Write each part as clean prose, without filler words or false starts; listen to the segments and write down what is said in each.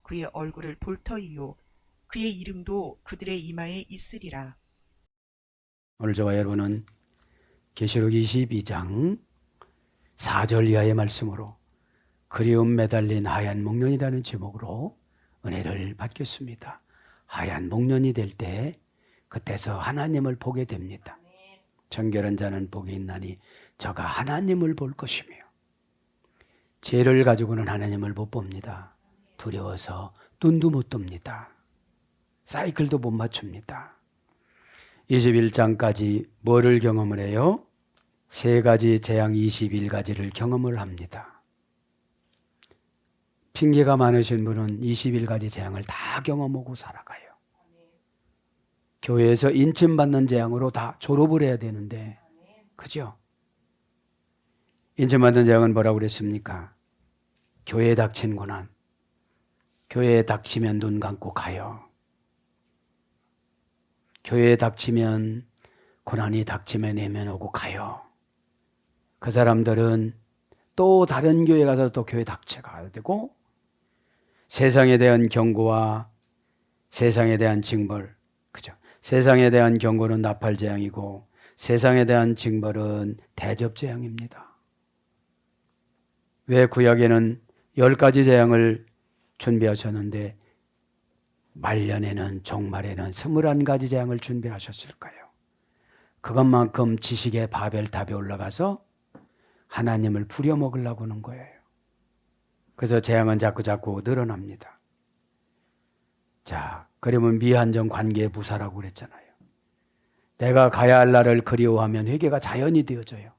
그의 얼굴을 볼 터이요 그의 이름도 그들의 이마에 있으리라. 오늘 저와 여러분은 계시록 22장 4절 이하의 말씀으로 그리움 매달린 하얀 목련이라는 제목으로 은혜를 받겠습니다. 하얀 목련이 될 때 그때서 하나님을 보게 됩니다. 정결한 자는 복이 있나니 저가 하나님을 볼 것이며, 죄를 가지고는 하나님을 못 봅니다. 두려워서 눈도 못 뜹니다. 사이클도 못 맞춥니다. 21장까지 뭐를 경험을 해요? 세 가지 재앙 21가지를 경험을 합니다. 핑계가 많으신 분은 21가지 재앙을 다 경험하고 살아가요. 교회에서 인침받는 재앙으로 다 졸업을 해야 되는데, 그죠? 인침받는 재앙은 뭐라고 그랬습니까? 교회에 닥친 고난, 교회에 닥치면 눈 감고 가요. 교회에 닥치면, 고난이 닥치면 내면오고 가요. 그 사람들은 또 다른 교회 가서 또 교회 닥쳐가야 되고, 세상에 대한 경고와 세상에 대한 징벌, 그죠? 세상에 대한 경고는 나팔재앙이고 세상에 대한 징벌은 대접재앙입니다. 왜 구약에는 10가지 재앙을 준비하셨는데 말년에는 종말에는 21가지 재앙을 준비하셨을까요? 그것만큼 지식의 바벨탑에 올라가서 하나님을 부려먹으려고 하는 거예요. 그래서 재앙은 자꾸 늘어납니다. 자, 그러면 미한정 관계의 부사라고 그랬잖아요. 내가 가야 할 날을 그리워하면 회개가 자연이 되어져요.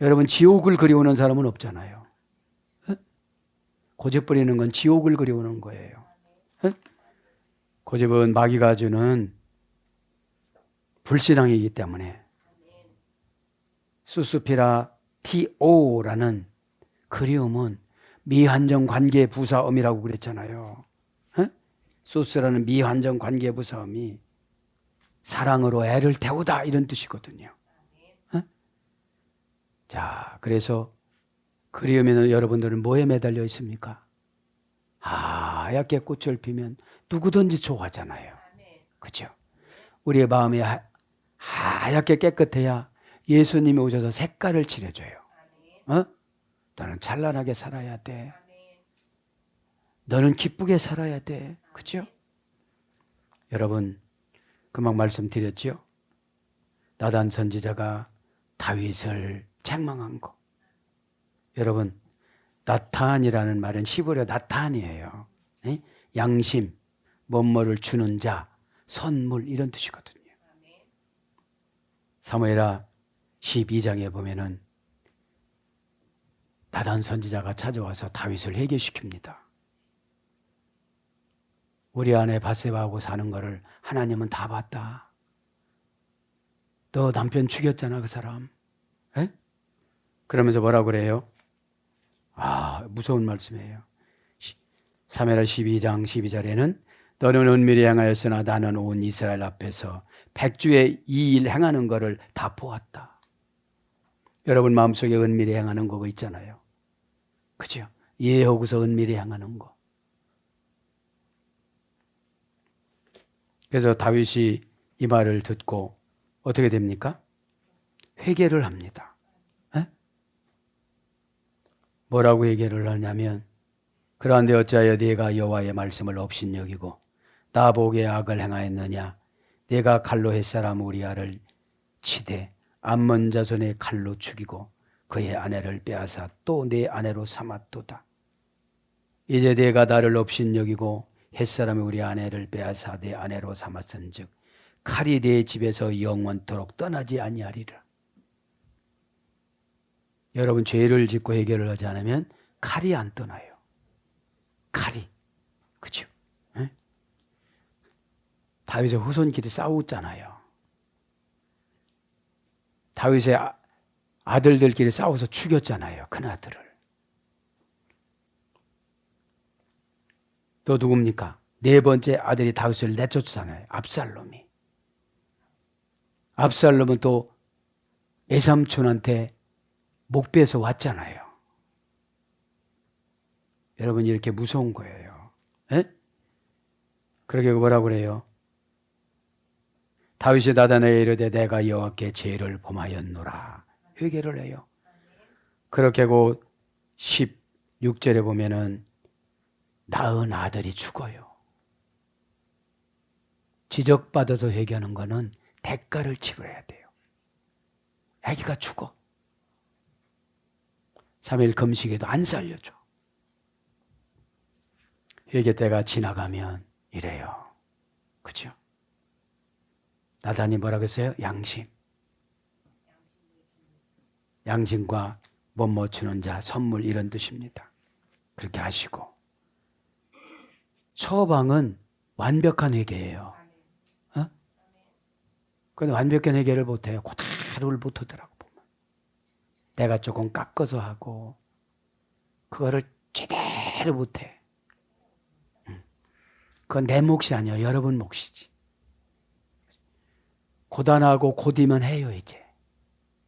여러분, 지옥을 그리워하는 사람은 없잖아요. 고집 부리는 건 지옥을 그리워하는 거예요. 고집은 마귀가 주는 불신앙이기 때문에 수스피라 TO라는 그리움은 미한정 관계의 부사음이라고 그랬잖아요. 소스라는 미한정 관계 부사음이 사랑으로 애를 태우다 이런 뜻이거든요. 자, 그래서 그리움에는 여러분들은 뭐에 매달려 있습니까? 하얗게 꽃을 피면 누구든지 좋아하잖아요. 그렇죠? 우리의 마음이 하얗게 깨끗해야 예수님이 오셔서 색깔을 칠해줘요. 너는 찬란하게 살아야 돼. 너는 기쁘게 살아야 돼. 그렇죠? 여러분, 금방 말씀드렸죠? 나단 선지자가 다윗을 책망한 거. 여러분, 나탄이라는 말은 히브리어 나탄이에요. 양심, 뭐뭐를 주는 자, 선물 이런 뜻이거든요. 사무엘하 12장에 보면은 나단 선지자가 찾아와서 다윗을 회개시킵니다. 우리 아내 바세바하고 사는 거를 하나님은 다 봤다. 너 남편 죽였잖아, 그 사람. 에? 그러면서 뭐라고 그래요? 무서운 말씀이에요. 사무엘하 12장 12절에는 너는 은밀히 행하였으나 나는 온 이스라엘 앞에서 백주의 이 일 행하는 거를 다 보았다. 여러분 마음속에 은밀히 행하는 거 있잖아요. 그죠? 예하고서 은밀히 행하는 거. 그래서 다윗이 이 말을 듣고 어떻게 됩니까? 회개를 합니다. 뭐라고 회개를 하냐면, 그런데 어찌하여 네가 여호와의 말씀을 업신여기고 나보기에 악을 행하였느냐? 네가 칼로 햇사람 우리아를 치되 암몬 자손의 칼로 죽이고 그의 아내를 빼앗아 또 내 아내로 삼았도다. 이제 네가 나를 업신여기고 햇사람이 우리 아내를 빼앗아 내 아내로 삼았은즉 칼이 네 집에서 영원토록 떠나지 아니하리라. 여러분, 죄를 짓고 해결을 하지 않으면 칼이 안 떠나요. 칼이. 그렇죠? 다윗의 후손끼리 싸웠잖아요. 다윗의 아들들끼리 싸워서 죽였잖아요. 큰아들을. 또 누굽니까? 네 번째 아들이 다윗을 내쫓잖아요. 압살롬이. 압살롬은 또 외삼촌한테 목배에서 왔잖아요. 여러분, 이렇게 무서운 거예요. 에? 그러게 뭐라고 그래요? 다윗이 나단에게 이르되 내가 여호와께 죄를 범하였노라 회개를 해요. 그렇게 하고 16절에 보면은 낳은 아들이 죽어요. 지적받아서 회개하는 거는 대가를 치러야 돼요. 아기가 죽어. 3일 금식에도 안 살려줘. 회개 때가 지나가면 이래요. 그죠? 나단이 뭐라고 했어요? 양심과 못 맞추는 자 선물 이런 뜻입니다. 그렇게 하시고 처방은 완벽한 회개예요. 어? 근데 완벽한 회개를 못해요. 그대로를 못하더라고 보면. 내가 조금 깎아서 하고 그거를 제대로 못해. 그건 내 몫이 아니야. 여러분 몫이지. 고단하고 고디면 해요 이제.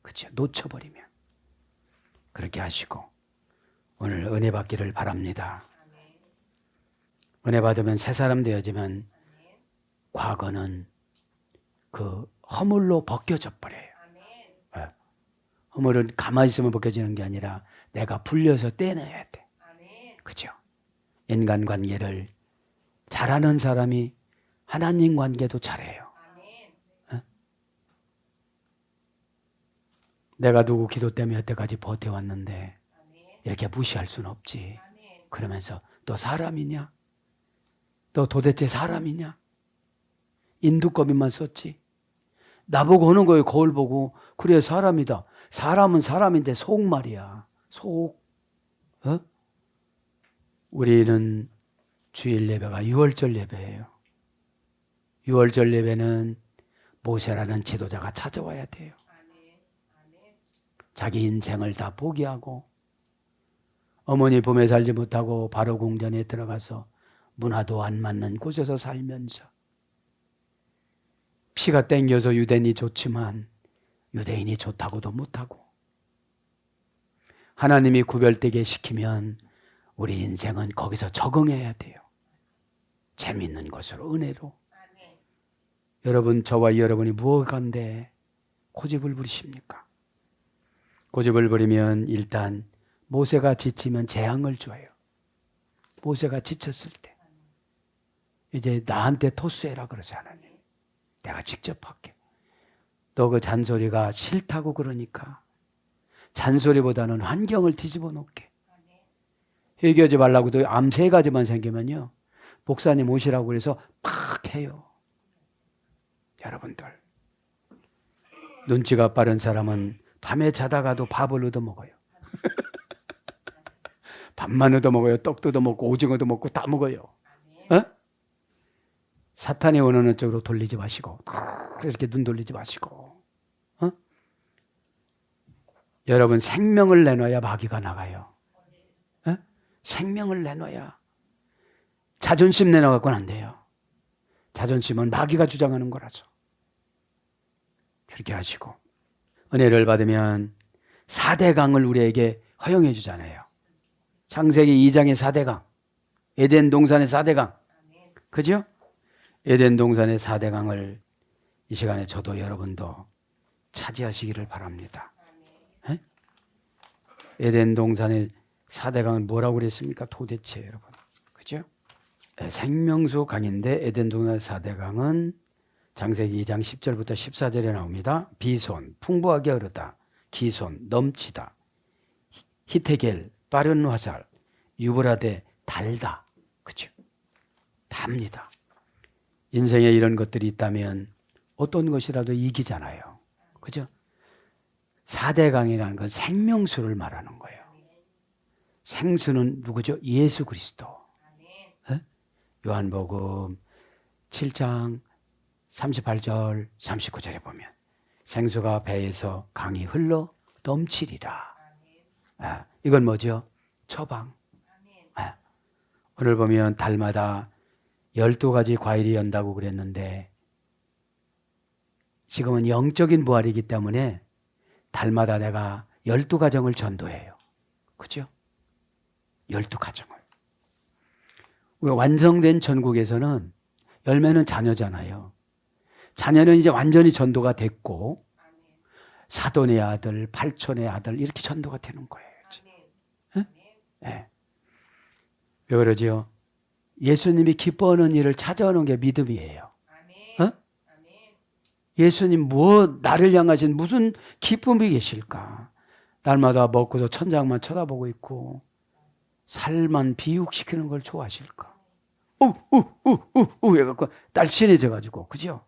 그렇죠? 놓쳐버리면. 그렇게 하시고 오늘 은혜 받기를 바랍니다. 은혜 받으면 새 사람 되어지면 과거는 그 허물로 벗겨져 버려요. 허물은 가만히 있으면 벗겨지는 게 아니라 내가 불려서 떼내야 돼. 그죠? 인간관계를 잘하는 사람이 하나님 관계도 잘해요. 내가 누구 기도 때문에 여태까지 버텨왔는데 이렇게 무시할 수는 없지. 그러면서 너 사람이냐? 너 도대체 사람이냐? 인두꺼비만 썼지. 나보고 오는 거예요. 거울 보고. 그래 사람이다. 사람은 사람인데 속 말이야. 속. 어? 우리는 주일 예배가 유월절 예배예요. 유월절 예배는 모세라는 지도자가 찾아와야 돼요. 자기 인생을 다 포기하고 어머니 품에 살지 못하고 바로 궁전에 들어가서 문화도 안 맞는 곳에서 살면서 피가 땡겨서 유대인이 좋지만 유대인이 좋다고도 못하고 하나님이 구별되게 시키면 우리 인생은 거기서 적응해야 돼요. 재밌는 것으로 은혜로. 여러분 저와 여러분이 무엇간데 고집을 부리십니까? 고집을 부리면 일단 모세가 지치면 재앙을 줘요. 모세가 지쳤을 때 이제 나한테 토스해라 그러지 하나님. 내가 직접 할게. 너 그 잔소리가 싫다고 그러니까 잔소리보다는 환경을 뒤집어 놓게. 회개하지 말라고도 암 3가지만 생기면요. 목사님 오시라고 그래서 팍 해요. 여러분들. 눈치가 빠른 사람은 밤에 자다가도 밥을 얻어먹어요. 밥만 얻어먹어요. 떡도 얻어먹고 오징어도 먹고 다 먹어요. 어? 사탄이 원하는 쪽으로 돌리지 마시고 이렇게 눈 돌리지 마시고 어? 여러분 생명을 내놔야 마귀가 나가요. 어? 생명을 내놔야. 자존심 내놔갖고는 안 돼요. 자존심은 마귀가 주장하는 거라서. 그렇게 하시고 은혜를 받으면 4대강을 우리에게 허용해 주잖아요. 창세기 2장의 4대강, 에덴 동산의 4대강, 그죠? 에덴 동산의 4대강을 이 시간에 저도 여러분도 차지하시기를 바랍니다. 에? 에덴 동산의 4대강은 뭐라고 그랬습니까? 도대체 여러분, 그죠? 생명수 강인데 에덴 동산의 4대강은 창세기 2장 10절부터 14절에 나옵니다. 비손, 풍부하게 흐르다. 기손, 넘치다. 히테겔, 빠른 화살. 유브라데, 달다. 그죠? 답니다. 인생에 이런 것들이 있다면 어떤 것이라도 이기잖아요. 그죠? 4대강이라는 건 생명수를 말하는 거예요. 생수는 누구죠? 예수 그리스도. 네? 요한복음 7장 38절 39절에 보면 생수가 배에서 강이 흘러 넘치리라. 이건 뭐죠? 처방. 오늘 보면 달마다 12가지 과일이 연다고 그랬는데 지금은 영적인 부활이기 때문에 달마다 내가 12가정을 전도해요. 그죠? 12가정을. 우리 완성된 전국에서는 열매는 자녀잖아요. 자녀는 이제 완전히 전도가 됐고 사돈의 아들, 팔촌의 아들 이렇게 전도가 되는 거예요. 네? 네. 왜 그러지요? 예수님이 기뻐하는 일을 찾아오는 게 믿음이에요. 어? 예수님 나를 향하신 무슨 기쁨이 계실까? 날마다 먹고도 천장만 쳐다보고 있고 살만 비육시키는 걸 좋아하실까? 해갖고 날씬해져가지고, 그죠?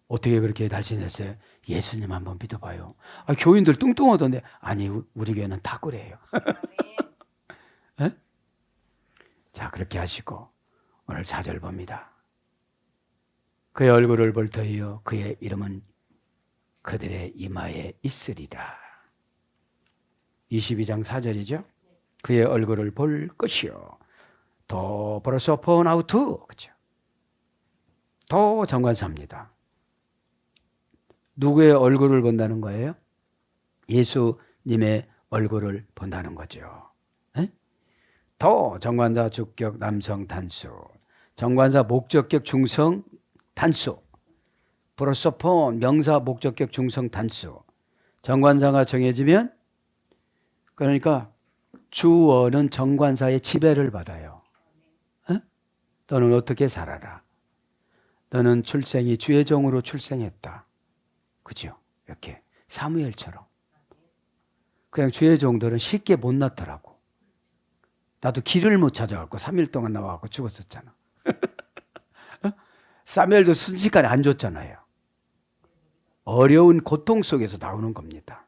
어떻게 그렇게 날씬했어요? 예수님 한번 믿어봐요. 교인들 뚱뚱하던데. 아니, 우리 교회는 다 그래요. 네? 자, 그렇게 하시고 오늘 4절 봅니다. 그의 얼굴을 볼 터이요 그의 이름은 그들의 이마에 있으리라. 22장 4절이죠. 그의 얼굴을 볼 것이요 더 프로소폰 아우트, 그렇죠? 더 정관사입니다. 누구의 얼굴을 본다는 거예요? 예수님의 얼굴을 본다는 거죠. 에? 더 정관사 주격 남성 단수, 정관사 목적격 중성 단수, 프로소폰 명사 목적격 중성 단수. 정관사가 정해지면 그러니까 주어는 정관사의 지배를 받아요. 에? 너는 어떻게 살아라. 너는 출생이 주의 종으로 출생했다. 그죠? 이렇게 사무엘처럼. 그냥 주의 종들은 쉽게 못 낳더라고. 나도 길을 못 찾아갖고 3일 동안 나와갖고 죽었었잖아. 사무엘도 순식간에 안 줬잖아요. 어려운 고통 속에서 나오는 겁니다.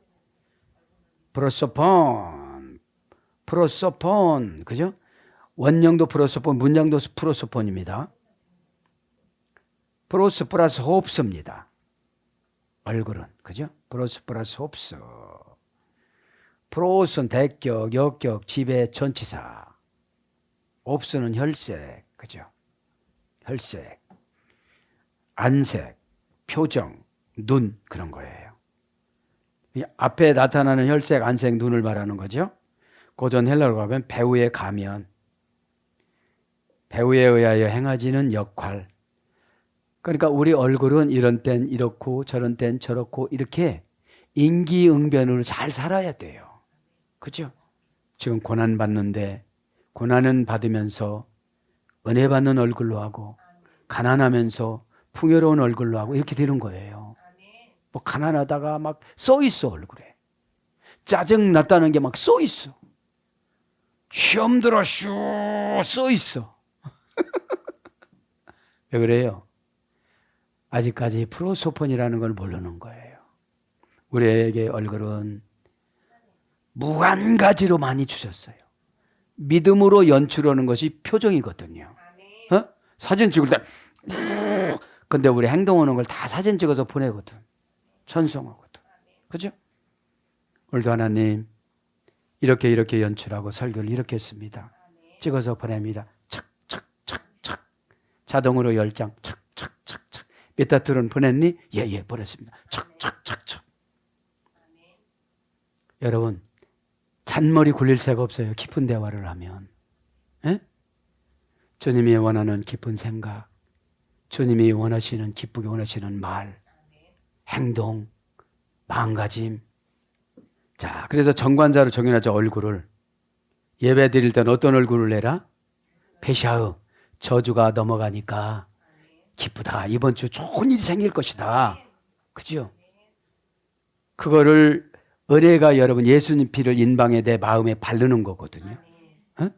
프로소폰, 그죠? 원형도 프로소폰, 문장도 프로소폰입니다. 프로스 플러스 홉스입니다. 얼굴은, 그죠? 프로스 플러스 홉스. 프로스는 대격, 역격, 지배, 전치사. 홉스는 혈색, 그죠? 혈색, 안색, 표정, 눈, 그런 거예요. 이 앞에 나타나는 혈색, 안색, 눈을 말하는 거죠. 고전 헬라로 가면 배우의 가면, 배우에 의하여 행하지는 역할. 그러니까 우리 얼굴은 이런 땐 이렇고 저런 땐 저렇고 이렇게 임기응변으로 잘 살아야 돼요. 그죠? 지금 고난 받는데 고난은 받으면서 은혜 받는 얼굴로 하고 가난하면서 풍요로운 얼굴로 하고 이렇게 되는 거예요. 뭐 가난하다가 막 써 있어 얼굴에. 짜증 났다는 게 막 써 있어. 시험 들어 써 있어. 왜 그래요? 아직까지 프로소폰이라는 걸 모르는 거예요. 우리에게 얼굴은 무한 가지로 많이 주셨어요. 믿음으로 연출하는 것이 표정이거든요. 어? 사진 찍을 때 근데 우리 행동하는 걸 다 사진 찍어서 보내거든. 전송하거든. 그죠? 오늘도 하나님 이렇게 연출하고 설교를 이렇게 했습니다. 찍어서 보냅니다. 착착착착 자동으로 10장 착착착착 메타트론 보냈니? 예 보냈습니다. 착착착착. 여러분 잔머리 굴릴 새가 없어요. 깊은 대화를 하면. 에? 주님이 원하는 깊은 생각, 주님이 원하시는 기쁘게 원하시는 말, 행동, 마음가짐. 자, 그래서 정관자로 정해놨죠. 얼굴을. 예배 드릴 때는 어떤 얼굴을 내라? 페샤흐. 저주가 넘어가니까 기쁘다. 이번 주 좋은 일이 생길 것이다. 그죠? 그거를 은혜가 여러분 예수님 피를 인방에 내 마음에 바르는 거거든요. 어?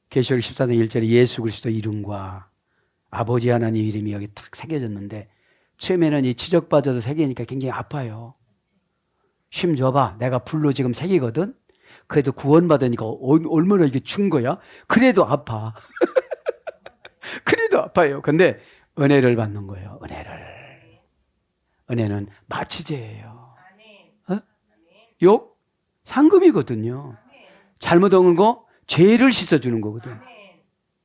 계시록 14장 1절에 예수 그리스도 이름과 아버지 하나님 이름이 여기 탁 새겨졌는데 처음에는 이 지적받아서 새기니까 굉장히 아파요. 심 줘봐. 내가 불로 지금 새기거든. 그래도 구원받으니까 얼마나 이게 준 거야? 그래도 아파. 그래도 아파요. 근데 은혜를 받는 거예요. 은혜는 마취제예요. 어? 욕? 상금이거든요. 잘못한 거 죄를 씻어주는 거거든.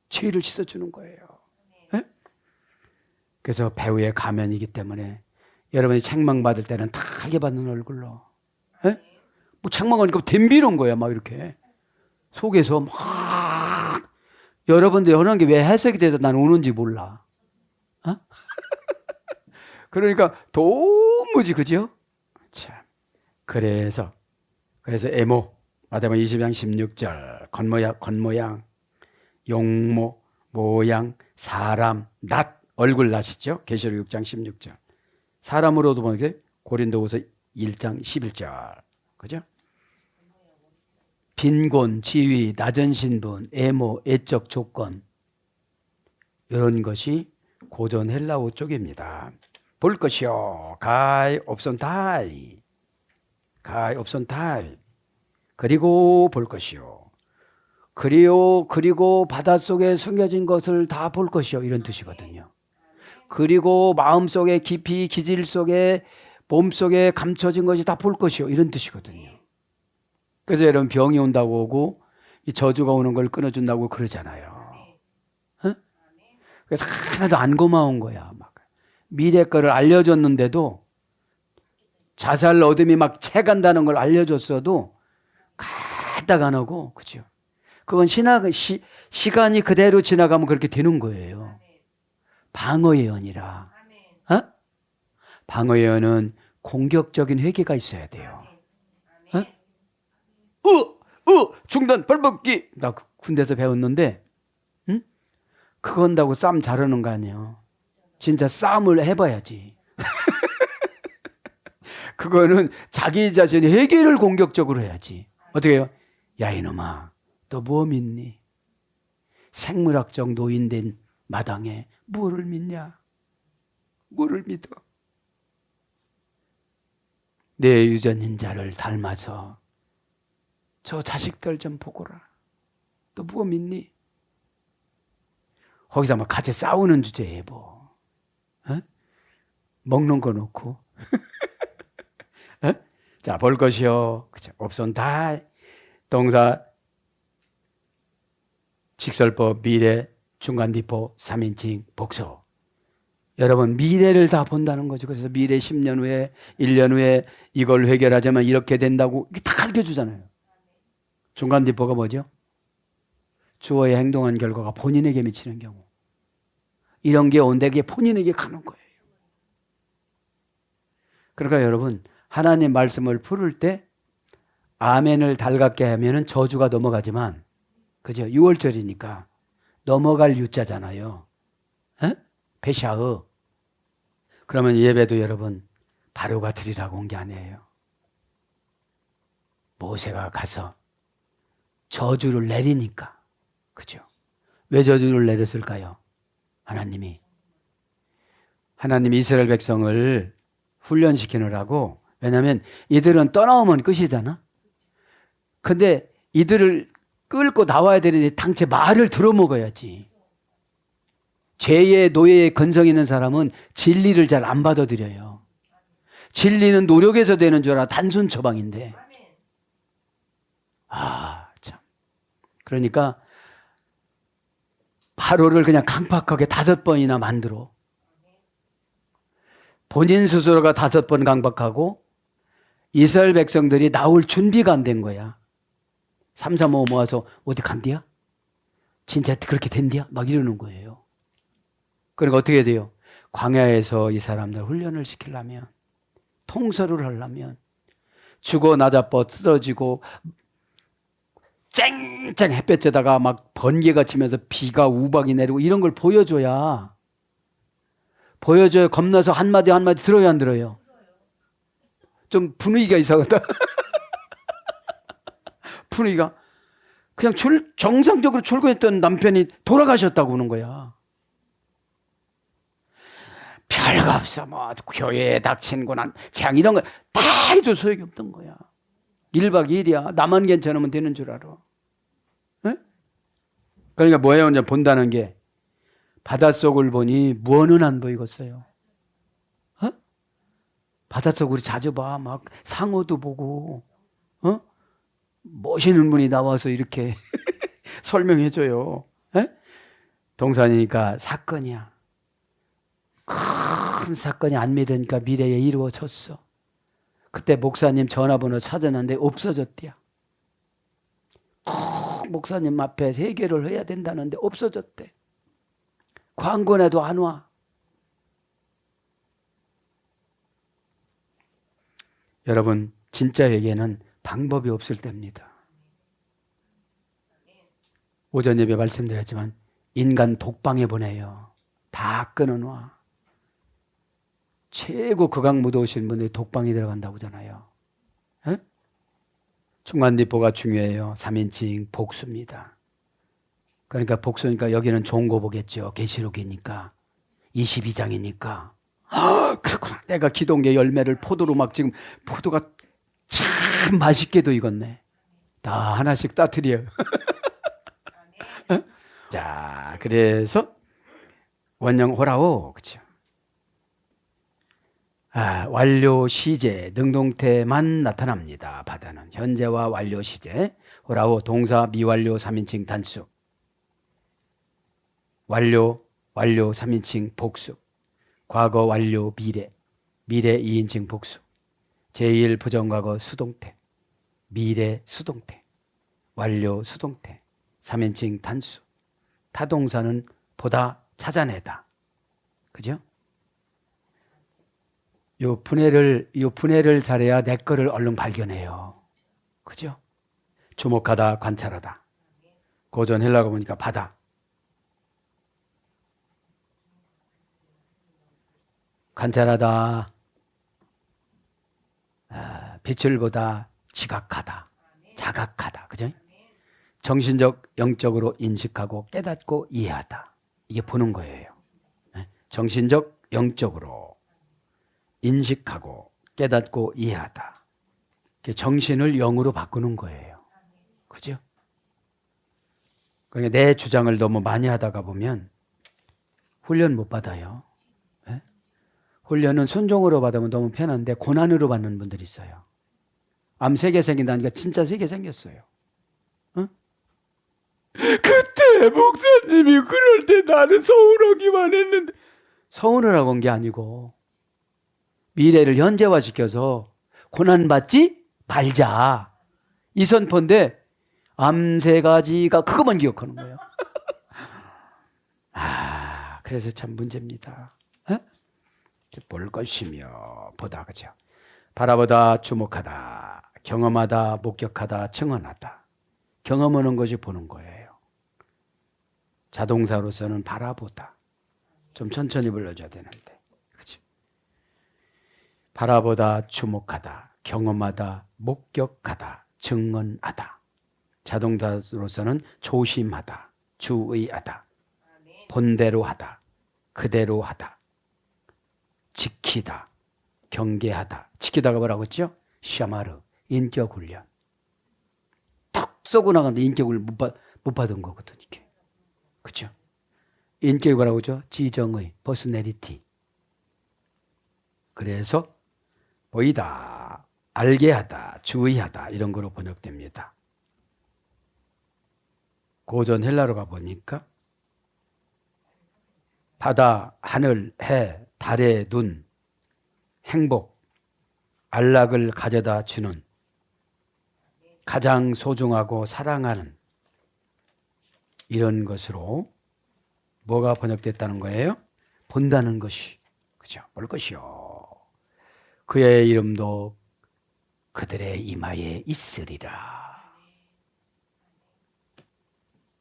죄를 씻어주는 거예요. 네? 그래서 배우의 가면이기 때문에 여러분이 책망받을 때는 다 하게 받는 얼굴로. 네? 뭐 책망하니까 덤비는 거야. 막 이렇게. 속에서 막 여러분들 이런 게 왜 해석이 돼서 난 우는지 몰라. 어? 그러니까 도무지 그죠? 참. 그래서 에모 마태복음 20장 16절 겉모양 용모 모양 사람 낫 얼굴 낫이죠. 계시록 6장 16절. 사람으로도 보니까 고린도후서 1장 11절. 그죠? 빈곤, 지위, 낮은 신분, 애모, 애적 조건 이런 것이 고전 헬라어 쪽입니다. 볼 것이요 가이 옵션 다이 그리고 볼 것이요 그리고 바닷속에 숨겨진 것을 다 볼 것이요 이런 뜻이거든요. 그리고 마음속에 깊이 기질 속에 몸속에 감춰진 것이 다 볼 것이요 이런 뜻이거든요. 그래서 여러분 병이 온다고 오고 이 저주가 오는 걸 끊어준다고 그러잖아요. 어? 그래서 하나도 안 고마운 거야. 막 미래 거를 알려줬는데도 자살 어둠이 막 채간다는 걸 알려줬어도 가딱 안 하고 그죠? 그건 시간이 그대로 지나가면 그렇게 되는 거예요. 방어 예언이라. 어? 방어 예언은 공격적인 회개가 있어야 돼요. 어? 중단 벌벗기 나 군대에서 배웠는데 응? 그거 한다고 싸움 잘하는 거 아니에요. 진짜 싸움을 해봐야지. 그거는 자기 자신의 회개를 공격적으로 해야지. 어떻게 해요? 야 이놈아 너 뭐 믿니? 생물학적 노인된 마당에 뭐를 믿냐? 뭐를 믿어? 내 유전인 자를 닮아서 저 자식들 좀 보거라. 너 뭐 믿니? 거기서 막 같이 싸우는 주제에 뭐. 어? 먹는 거 놓고. 어? 자, 볼 것이요. 그쵸? 옵션 다. 동사, 직설법, 미래, 중간디포, 3인칭, 복수. 여러분 미래를 다 본다는 거죠. 그래서 미래 10년 후에 1년 후에 이걸 해결하자면 이렇게 된다고 이게 다 가르쳐주잖아요. 중간디포가 뭐죠? 주어의 행동한 결과가 본인에게 미치는 경우. 이런 게 온데 그게 본인에게 가는 거예요. 그러니까 여러분 하나님 말씀을 풀을 때 아멘을 달갑게 하면은 저주가 넘어가지만 그죠? 6월절이니까 넘어갈 유자잖아요. 에? 베샤흐. 그러면 예배도 여러분 바로가 드리라고 온 게 아니에요. 모세가 가서 저주를 내리니까. 그죠? 왜 저주를 내렸을까요? 하나님이 이스라엘 백성을 훈련시키느라고. 왜냐하면 이들은 떠나오면 끝이잖아. 근데 이들을 끌고 나와야 되는데 당체 말을 들어먹어야지. 죄의 노예의 근성 있는 사람은 진리를 잘 안 받아들여요. 진리는 노력해서 되는 줄 알아. 단순 처방인데. 참. 그러니까 바로를 그냥 강팍하게 5번이나 만들어. 본인 스스로가 5번 강박하고 이스라엘 백성들이 나올 준비가 안 된 거야. 3, 4, 5 모아서 어디 간디야? 진짜 그렇게 된디야? 막 이러는 거예요. 그러니까 어떻게 돼요? 광야에서 이 사람들 훈련을 시키려면 통솔을 하려면 죽어 나자뻗 쓰러지고 쨍쨍 햇볕 쬐다가 막 번개가 치면서 비가 우박이 내리고 이런 걸 보여줘야 겁나서 한마디 들어요 안 들어요? 좀 분위기가 이상하다. 분위기가 그냥 정상적으로 출근했던 남편이 돌아가셨다고 하는 거야. 별거 없어. 뭐 교회에 닥친 고난 재앙 이런 거 다 해도 소용이 없던 거야. 1박 2일이야. 나만 괜찮으면 되는 줄 알아. 네? 그러니까 뭐예요? 이제 본다는 게 바닷속을 보니 무언은 안 보이겠어요. 어? 바닷속 우리 자주 봐. 막 상어도 보고 멋있는 분이 나와서 이렇게 설명해줘요. 에? 동산이니까 사건이야. 큰 사건이 안 믿으니까 미래에 이루어졌어. 그때 목사님 전화번호 찾았는데 없어졌대요. 목사님 앞에 회개를 해야 된다는데 없어졌대. 광고 내도 안 와. 여러분, 진짜 회개는 방법이 없을 때입니다. 오전 예배 말씀드렸지만 인간 독방에 보내요. 다 끊어놔. 최고 극악 무도우신 분들이 독방에 들어간다고 하잖아요. 에? 중간디포가 중요해요. 3인칭 복수입니다. 그러니까 복수니까 여기는 좋은 거 보겠죠. 계시록이니까 22장이니까. 그렇구나. 내가 기도의 열매를 포도로 막 지금 포도가 참 맛있게도 익었네. 다 하나씩 따뜨려. 자, 그래서 원령 호라오, 그렇죠? 완료 시제 능동태만 나타납니다. 바다는 현재와 완료 시제 호라오 동사 미완료 3인칭 단수 완료 3인칭 복수 과거 완료 미래 2인칭 복수 제1 부정과거 수동태 미래 수동태 완료 수동태 3인칭 단수 타동사는 보다 찾아내다. 그죠? 요 분해를 잘해야 내 거를 얼른 발견해요. 그죠? 주목하다, 관찰하다. 고전 헬라어 보니까 바다. 관찰하다, 빛을 보다, 지각하다, 자각하다. 그죠? 정신적, 영적으로 인식하고 깨닫고 이해하다. 이게 보는 거예요. 정신적, 영적으로 인식하고 깨닫고 이해하다. 정신을 영으로 바꾸는 거예요. 그죠? 그러니까 내 주장을 너무 많이 하다가 보면 훈련 못 받아요. 네? 훈련은 순종으로 받으면 너무 편한데 고난으로 받는 분들이 있어요. 암 3개 생긴다니까 진짜 3개 생겼어요. 그때 목사님이 그럴 때 나는 서운하기만 했는데 서운하라고 한 게 아니고 미래를 현재화시켜서 고난받지 말자. 이 선포인데 암 3가지가 그것만 기억하는 거예요. 그래서 참 문제입니다. 볼 것이며 보다. 그죠? 바라보다, 주목하다, 경험하다, 목격하다, 증언하다. 경험하는 것이 보는 거예요. 자동사로서는 바라보다. 좀 천천히 불러줘야 되는데. 그치? 바라보다, 주목하다, 경험하다, 목격하다, 증언하다. 자동사로서는 조심하다, 주의하다, 본대로 하다, 그대로 하다, 지키다, 경계하다. 지키다가 뭐라고 했죠? 샤마르, 인격 훈련. 턱 쏘고 나가는데 인격을 못 받은 거거든, 이게. 그죠? 인격이 뭐라고 하죠? 지정의, 퍼스널리티. 그래서 보이다, 알게 하다, 주의하다 이런 거로 번역됩니다. 고전 헬라어가 보니까 바다, 하늘, 해, 달의 눈, 행복, 안락을 가져다 주는 가장 소중하고 사랑하는 이런 것으로 뭐가 번역됐다는 거예요? 본다는 것이. 그죠? 볼 것이요. 그의 이름도 그들의 이마에 있으리라.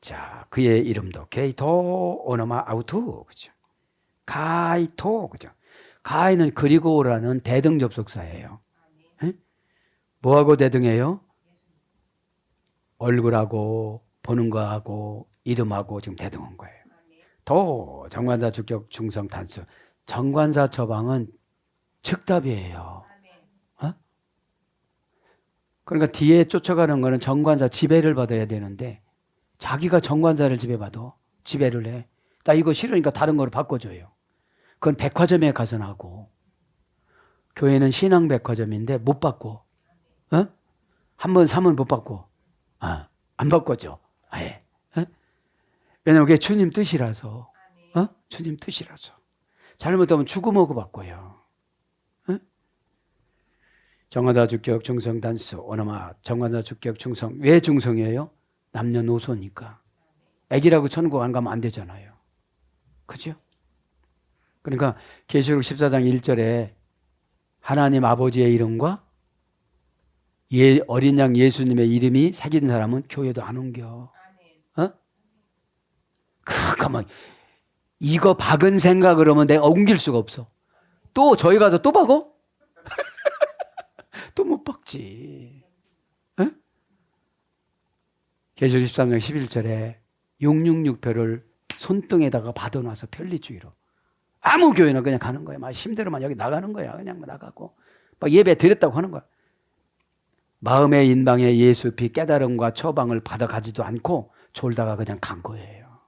자, 그의 이름도 게이토 오노마 아우투. 그죠? 가이토. 그죠? 가이는 그리고라는 대등 접속사예요. 에? 뭐하고 대등해요? 얼굴하고 보는 거하고 이름하고 지금 대등한 거예요. 도 정관사 주격 중성 단수. 정관사 처방은 즉답이에요. 그러니까 뒤에 쫓아가는 거는 정관사 지배를 받아야 되는데 자기가 정관사를 지배받아. 지배를 해. 나 이거 싫으니까 다른 거로 바꿔줘요. 그건 백화점에 가서 하고 교회는 신앙백화점인데 못 바꿔. 한 번 사면 못 바꿔. 안 바꿔줘. 아예. 왜냐면 그게 주님 뜻이라서. 주님 뜻이라서. 잘못하면 죽음하고 바꿔요. 정관사 주격 중성 단수 오너마 정관사 주격 중성. 왜 중성이에요? 남녀노소니까. 애기라고 천국 안 가면 안 되잖아요. 그죠? 그러니까 계시록 14장 1절에 하나님 아버지의 이름과 어린 양 예수님의 이름이 새긴 사람은 교회도 안 옮겨. 어? 가만 이거 박은 생각을 하면 내가 옮길 수가 없어. 또 저희 가서 또 박어? 또 못 박지. 어? 계시록 13장 11절에 666표를 손등에다가 받아놔서 편리주의로 아무 교회나 그냥 가는 거야. 막 힘들어만 여기 나가는 거야. 그냥 나가고 막 예배 드렸다고 하는 거야. 마음의 인방에 예수 피 깨달음과 처방을 받아가지도 않고 졸다가 그냥 간 거예요.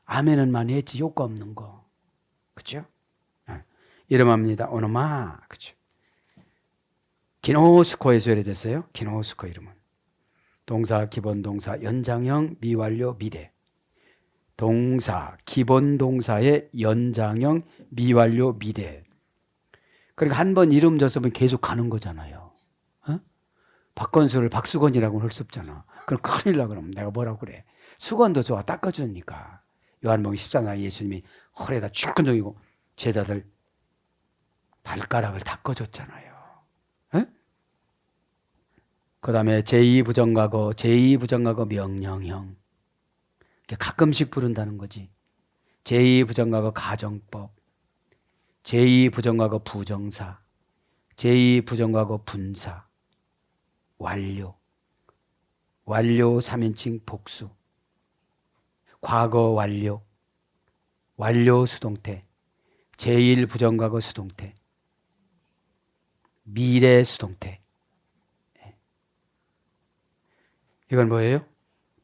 아멘은 많이 했지 효과 없는 거. 그렇죠? 이름합니다. 오노마. 그렇죠? 기노스코에서 예래됐어요. 기노스코 이름은. 동사, 기본 동사, 연장형, 미완료, 미대. 동사, 기본 동사의 연장형, 미완료, 미대. 그러니까 한 번 이름 줬으면 계속 가는 거잖아요. 어? 박건수를 박수건이라고는 할 수 없잖아. 그럼 큰일 나 그러면 내가 뭐라고 그래. 수건도 좋아 닦아주니까. 요한복음 14장 예수님이 허리에다 축근동이고 제자들 발가락을 닦아줬잖아요. 그 다음에 제2부정과거, 제2부정과거 명령형. 가끔씩 부른다는 거지. 제2부정과거 가정법, 제2부정과거 부정사, 제2부정과거 분사, 완료, 완료 3인칭 복수, 과거 완료, 완료 수동태, 제1부정과거 수동태, 미래 수동태. 이건 뭐예요?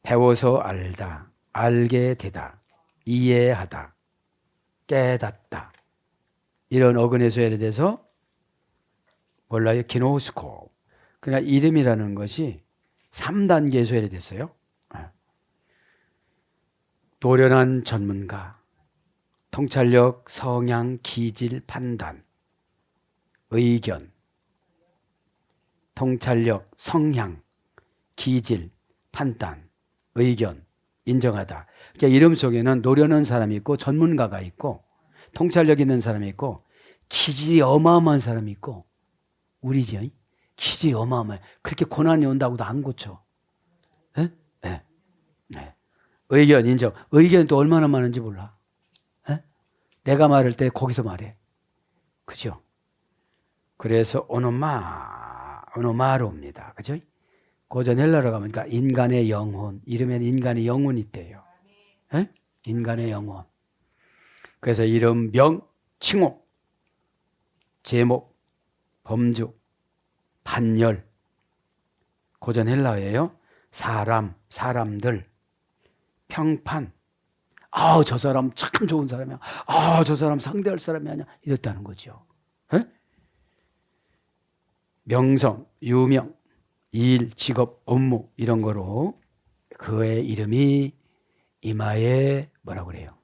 배워서 알다, 알게 되다, 이해하다, 깨닫다. 이런 어근의 예에 대해서 몰라요? 기노스코. 그러니까 이름이라는 것이 3단계 소열이 됐어요. 노련한 전문가, 통찰력, 성향, 기질, 판단, 의견, 통찰력, 성향, 기질, 판단, 의견, 인정하다. 그러니까 이름 속에는 노련한 사람이 있고 전문가가 있고 통찰력 있는 사람이 있고 기질이 어마어마한 사람이 있고 우리죠. 기질이 어마어마해. 그렇게 고난이 온다고도 안 고쳐. 네? 네. 네. 의견 인정. 의견이 또 얼마나 많은지 몰라. 네? 내가 말할 때 거기서 말해. 그죠? 그래서 오노마로입니다. 그죠? 고전 헬라로 가면 그러니까 인간의 영혼. 이름에는 인간의 영혼이 있대요. 네? 인간의 영혼. 그래서 이름, 명, 칭호, 제목, 범주, 반열. 고전 헬라어예요. 사람, 사람들, 평판. 아, 저 사람 참 좋은 사람이야. 아, 저 사람 상대할 사람이 아니야. 이랬다는 거죠. 에? 명성, 유명, 일, 직업, 업무 이런 거로 그의 이름이 이마에 뭐라고 그래요?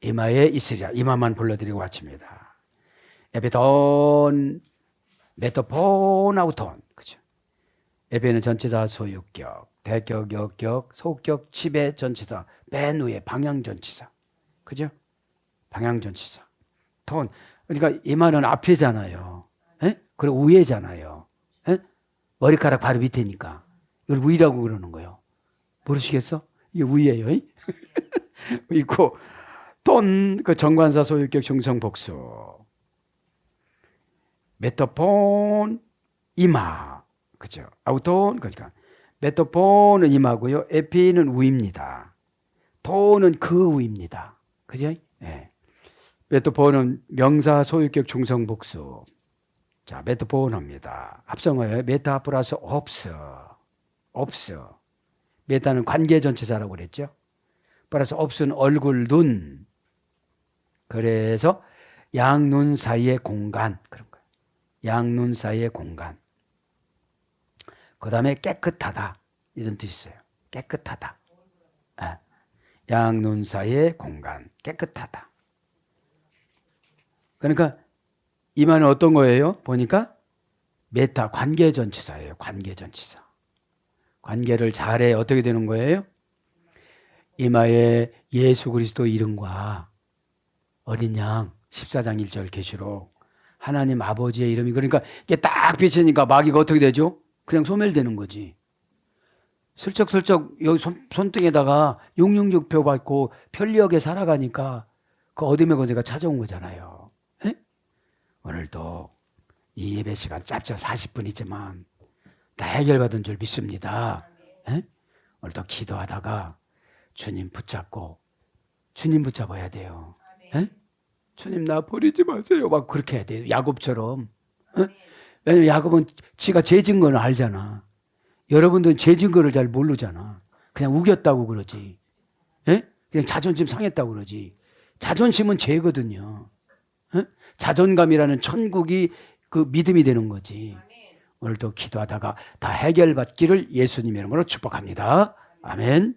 이마에 있으리라. 이마만 불러드리고 마칩니다. 에피돈, 메토폰하고 돈. 그죠? 에피는 전치사 소유격, 대격, 역격, 소격, 지배 전치사, 맨 위에 방향 전치사. 그죠? 방향 전치사. 돈. 그러니까 이마는 앞이잖아요. 에? 그리고 위에잖아요. 에? 머리카락 바로 밑에니까. 이걸 위라고 그러는 거예요. 모르시겠어? 이게 위예요. 있고 돈, 그 정관사 소유격 중성 복수. 메토폰, 이마. 그죠? 아우톤, 그러니까. 메토폰은 이마고요. 에피는 위입니다. 톤은 그 위입니다. 그죠? 네. 메토폰은 명사 소유격 중성 복수. 자, 메토폰입니다. 합성어예요. 메타 플러스 없어. 없어. 메타는 관계 전치사라고 그랬죠. 플러스 없은 얼굴, 눈. 그래서 양눈 사이의 공간. 그런 거예요. 양눈 사이의 공간. 그 다음에 깨끗하다. 이런 뜻이 있어요. 깨끗하다. 네. 양눈 사이의 공간. 깨끗하다. 그러니까 이마는 어떤 거예요? 보니까 메타 관계전치사예요. 관계전치사. 관계를 잘해 어떻게 되는 거예요? 이마에 예수 그리스도 이름과 어린 양 14장 1절 계시록 하나님 아버지의 이름이 그러니까 이게 딱 비치니까 마귀가 어떻게 되죠? 그냥 소멸되는 거지. 슬쩍슬쩍 여기 손등에다가 666표 받고 편리하게 살아가니까 그 어둠의 권세가 찾아온 거잖아요. 에? 오늘도 이 예배 시간 짧죠. 40분이지만 다 해결받은 줄 믿습니다. 에? 오늘도 기도하다가 주님 붙잡고 주님 붙잡아야 돼요. 에? 주님 나 버리지 마세요. 막 그렇게 해야 돼요. 야곱처럼. 에? 왜냐면 야곱은 지가 죄 진 건 알잖아. 여러분들은 죄 진 거를 잘 모르잖아. 그냥 우겼다고 그러지. 에? 그냥 자존심 상했다고 그러지. 자존심은 죄거든요. 에? 자존감이라는 천국이 그 믿음이 되는 거지. 오늘도 기도하다가 다 해결받기를 예수님 이름으로 축복합니다. 아멘.